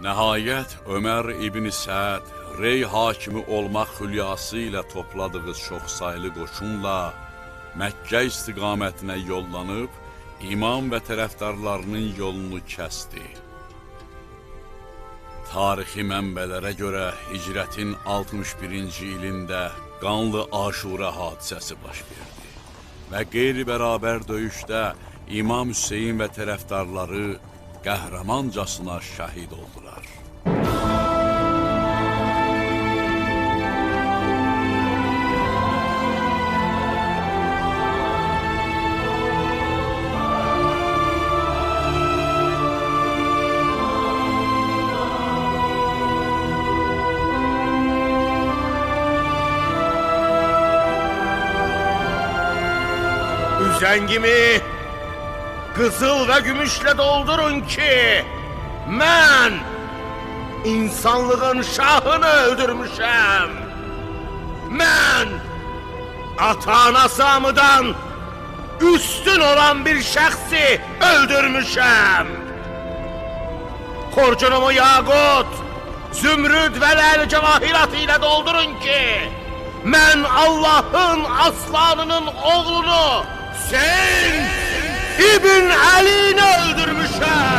Nəhayət Ömər İbn Səd Rey hakimi olmaq xülyası ilə topladığı çoxsaylı qoşunla Məkkə istiqamətinə yollanıb, imam və tərəfdarlarının yolunu kəsdi. Tarixi mənbələrə görə hicrətin 61-ci ilində qanlı Aşura hadisəsi baş verdi və qeyri-bərabər döyüşdə İmam Hüseyin və tərəfdarları qəhrəmancasına şəhid oldular. Üzəngimi qızıl və gümüşlə doldurun ki, mən insanlığın şahını öldürmüşəm. Mən ata-anası hamıdan üstün olan bir şəxsi öldürmüşəm. Xorcunumu yaqut, zümrüd və ləl-cəvahirat ilə doldurun ki, mən Allahın aslanının oğlunu Hüseyin İbn Əlini öldürmüşəm.